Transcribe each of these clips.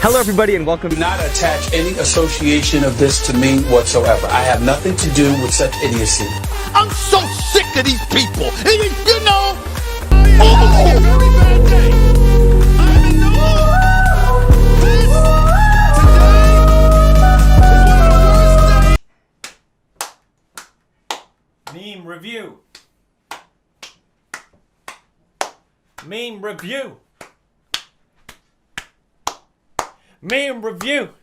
Hello, everybody, and welcome. Do not attach any association of this to me whatsoever. I have nothing to do with such idiocy. I'm so sick of these people. You know. Oh, a very bad day. I'm in the mood. This today is one of the worst days. Meme review. Meme review. Meme review.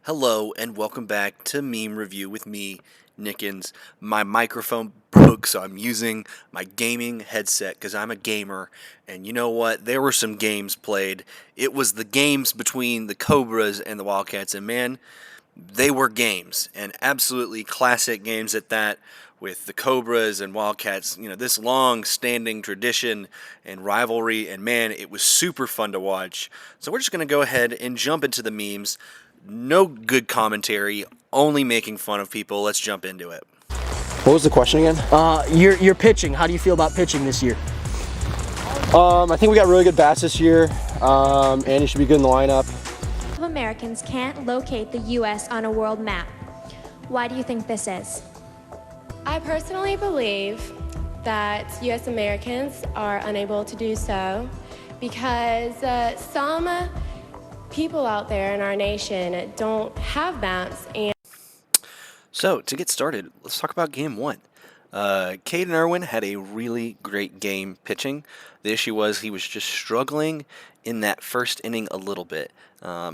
Hello and welcome back to Meme Review with me, Nickens. My microphone broke, so I'm using my gaming headset because I'm a gamer. And you know what? There were some games played. It was the games between the Cobras and the Wildcats, and man, they were games, and absolutely classic games at that, with the Cobras and Wildcats, you know, this long-standing tradition and rivalry, and man, it was super fun to watch. So we're just going to go ahead and jump into the memes. No good commentary, only making fun of people. Let's jump into it. What was the question again? You're pitching. How do you feel about pitching this year? I think we got really good bats this year. Andy should be good in the lineup. Americans can't locate the U.S. on a world map. Why do you think this is? I personally believe that U.S. Americans are unable to do so because some people out there in our nation don't have maps. And So, to get started, let's talk about Game 1. Caden Irwin had a really great game pitching. The issue was he was just struggling in that first inning a little bit.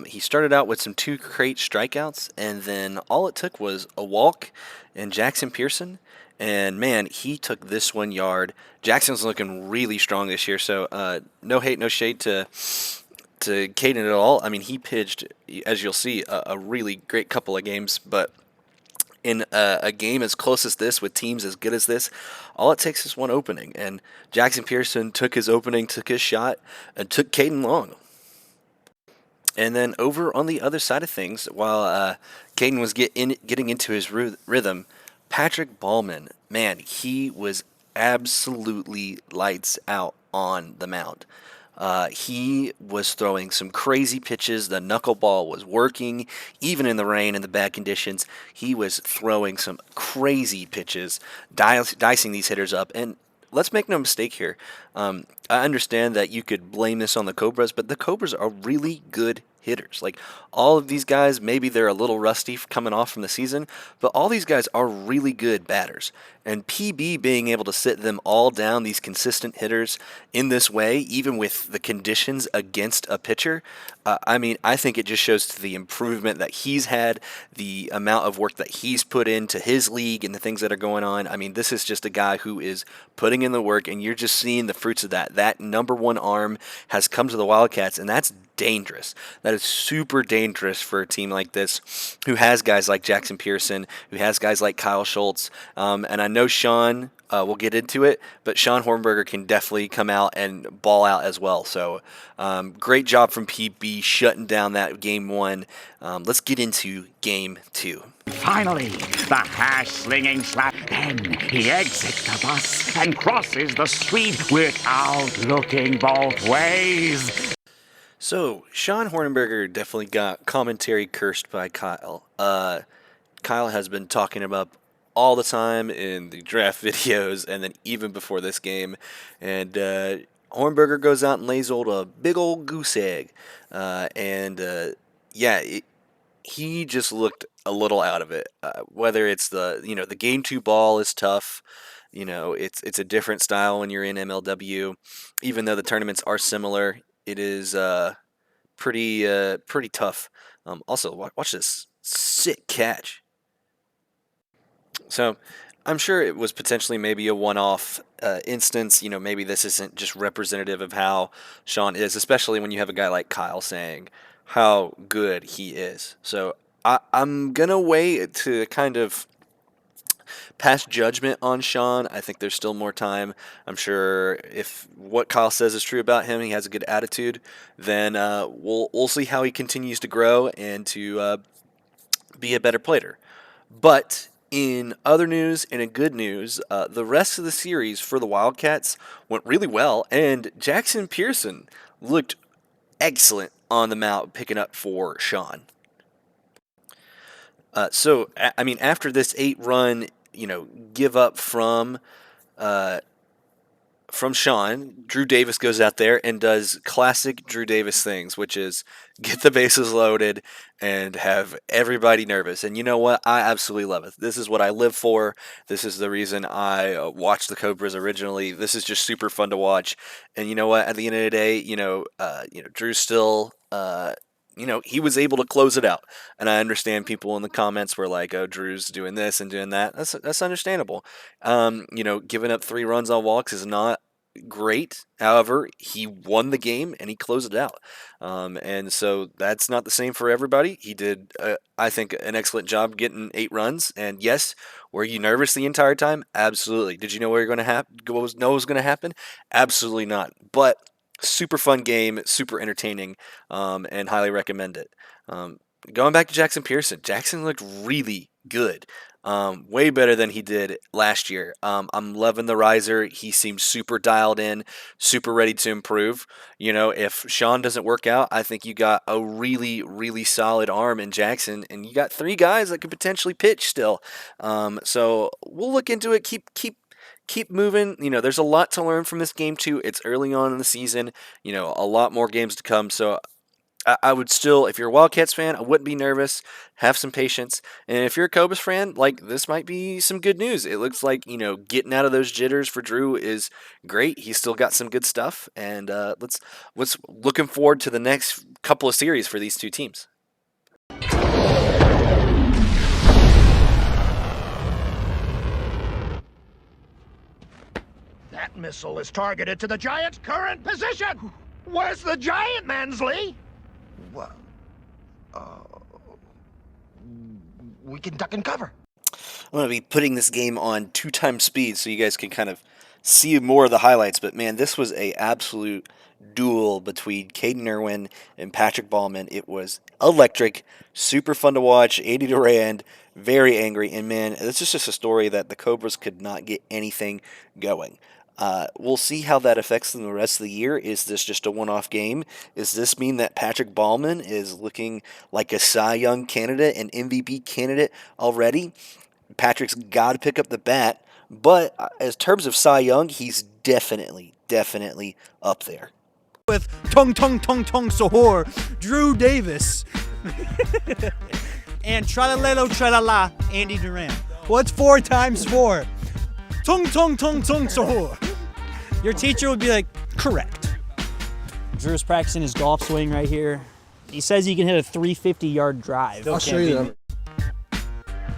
He started out with some 2 great strikeouts, and then all it took was a walk and Jackson Pearson. And man, he took this 1 yard. Jackson's looking really strong this year, so no hate, no shade to Caden at all. I mean, he pitched, as you'll see, a really great couple of games, but in a game as close as this, with teams as good as this, all it takes is one opening. And Jackson Pearson took his opening, took his shot, and took Caden long. And then over on the other side of things, while Caden was getting into his rhythm, Patrick Ballman, man, he was absolutely lights out on the mound. He was throwing some crazy pitches. The knuckleball was working, even in the rain and the bad conditions. He was throwing some crazy pitches, dicing these hitters up. And let's make no mistake here. I understand that you could blame this on the Cobras, but the Cobras are really good hitters. Like, all of these guys, maybe they're a little rusty coming off from the season, but all these guys are really good batters. And PB being able to sit them all down, these consistent hitters, in this way, even with the conditions against a pitcher, I mean, I think it just shows to the improvement that he's had, the amount of work that he's put into his league and the things that are going on. I mean, this is just a guy who is putting in the work, and you're just seeing the fruits of that. That number 1 arm has come to the Wildcats, and that's dangerous. That is super dangerous for a team like this, who has guys like Jackson Pearson, who has guys like Kyle Schultz, and I know Sean will get into it, but Sean Hornberger can definitely come out and ball out as well. So great job from PB shutting down that Game 1. Let's get into Game 2. Finally, the hash-slinging slap. Then he exits the bus and crosses the street without looking both ways. So, Sean Hornberger definitely got commentary cursed by Kyle. Kyle has been talking about all the time in the draft videos, and then even before this game. And Hornberger goes out and lays a big old goose egg. He just looked a little out of it. Whether it's the Game 2 ball is tough. It's a different style when you're in MLW. Even though the tournaments are similar, it is pretty tough. Also, watch this sick catch. So, I'm sure it was potentially maybe a one-off instance. Maybe this isn't just representative of how Sean is, especially when you have a guy like Kyle saying how good he is. So, I'm going to wait to kind of pass judgment on Sean. I think there's still more time. I'm sure if what Kyle says is true about him, he has a good attitude, then we'll see how he continues to grow and to be a better player. But in other news and in good news, the rest of the series for the Wildcats went really well, and Jackson Pearson looked excellent on the mound picking up for Sean. So, I mean, after this 8-run, give up from Sean, Drew Davis goes out there and does classic Drew Davis things, which is get the bases loaded and have everybody nervous. And you know what? I absolutely love it. This is what I live for. This is the reason I watched the Cobras originally. This is just super fun to watch. And you know what? At the end of the day, Drew's still. He was able to close it out, and I understand people in the comments were like, "Oh, Drew's doing this and doing that." That's understandable. Giving up 3 runs on walks is not great. However, he won the game and he closed it out, and so that's not the same for everybody. He did, I think, an excellent job getting 8 runs. And yes, were you nervous the entire time? Absolutely. Did you know what was going to happen? Absolutely not. But super fun game, super entertaining, and highly recommend it. Going back to Jackson Pearson, Jackson looked really good. Way better than he did last year. I'm loving the riser. He seems super dialed in, super ready to improve. If Sean doesn't work out, I think you got a really, really solid arm in Jackson, and you got 3 guys that could potentially pitch still. So we'll look into it. Keep moving. There's a lot to learn from this game too. It's early on in the season. A lot more games to come. So I would still, if you're a Wildcats fan, I wouldn't be nervous. Have some patience. And if you're a Cobus fan, this might be some good news. It looks like, getting out of those jitters for Drew is great. He's still got some good stuff. And let's looking forward to the next couple of series for these 2 teams. That missile is targeted to the Giants' current position. Where's the Giant, Mansley? Well, we can duck and cover. I'm going to be putting this game on 2 times speed so you guys can kind of see more of the highlights. But man, this was a absolute duel between Caden Irwin and Patrick Ballman. It was electric, super fun to watch. 80 Durand, very angry, and man, this is just a story that the Cobras could not get anything going. We'll see how that affects them the rest of the year. Is this just a one-off game? Does this mean that Patrick Ballman is looking like a Cy Young candidate, an MVP candidate already? Patrick's got to pick up the bat, but as terms of Cy Young, he's definitely up there. With Tung Sahur, Drew Davis, and Tralalelo Tralala, Andy Duran. What's 4 times 4? Tung Sahur. Your teacher would be like, correct. Drew's practicing his golf swing right here. He says he can hit a 350-yard drive. I'll show you them.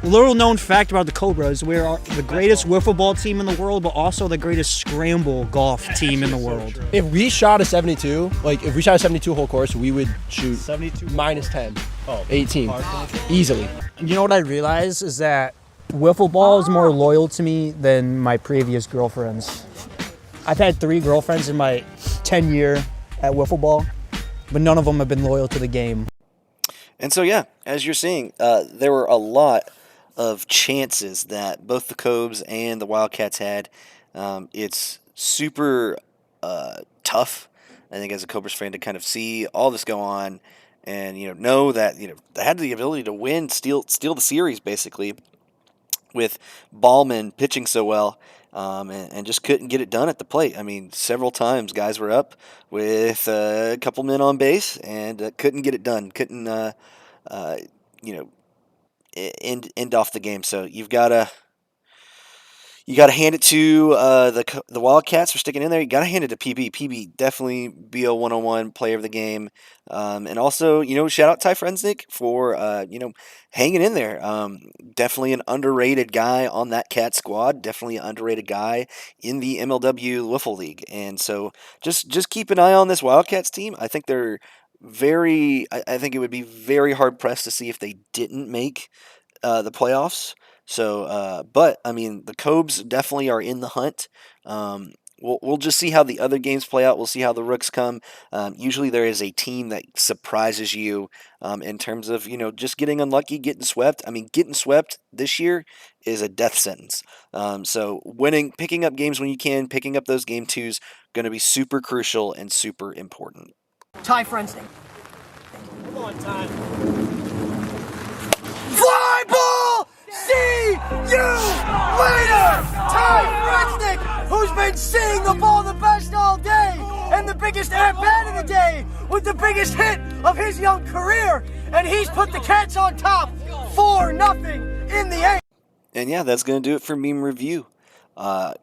Little known fact about the Cobras, we are the greatest wiffle ball team in the world, but also the greatest scramble golf team in the world. If we shot a 72, if we shot a 72 hole course, we would shoot 72 minus 10, 18, easily. You know what I realize is that wiffle ball is more loyal to me than my previous girlfriends. I've had 3 girlfriends in my 10 year at wiffle ball, but none of them have been loyal to the game. And so, yeah, as you're seeing, there were a lot of chances that both the Cobs and the Wildcats had. It's super tough, I think, as a Cobras fan to kind of see all this go on and, know that, they had the ability to win, steal the series, basically, with Ballman pitching so well, and just couldn't get it done at the plate. I mean, several times guys were up with a couple men on base and couldn't get it done. Couldn't, end off the game. So you got to hand it to the Wildcats for sticking in there. You got to hand it to PB. PB definitely BO 101 player of the game. And also, shout out Ty Frensnick for, hanging in there. Definitely an underrated guy on that Cat squad. Definitely an underrated guy in the MLW Wiffle League. And so just keep an eye on this Wildcats team. I think they're I think it would be very hard pressed to see if they didn't make the playoffs. So, but I mean, the Cobs definitely are in the hunt. We'll just see how the other games play out. We'll see how the Rooks come. Usually there is a team that surprises you in terms of, just getting unlucky, getting swept. I mean, getting swept this year is a death sentence. So picking up games when you can, picking up those game 2s, going to be super crucial and super important. Ty Frensnick. one time. Fly ball! See you later! Ty Resnick, who's been seeing the ball the best all day, and the biggest at-bat of the day, with the biggest hit of his young career, and he's put the Cats on top 4-0 in the 8th. And yeah, that's going to do it for Meme Review.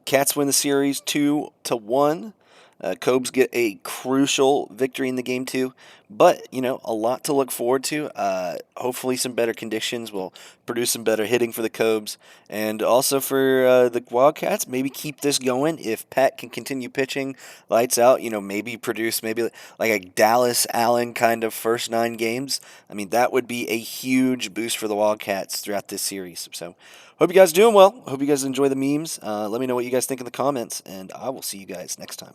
Cats win the series 2-1. Cobs get a crucial victory in the game 2. But, you know, a lot to look forward to. Hopefully some better conditions will produce some better hitting for the Cobs. And also for the Wildcats, maybe keep this going. If Pat can continue pitching lights out, you know, maybe produce maybe like a Dallas Allen kind of first 9 games. I mean, that would be a huge boost for the Wildcats throughout this series. So, hope you guys are doing well. Hope you guys enjoy the memes. Let me know what you guys think in the comments, and I will see you guys next time.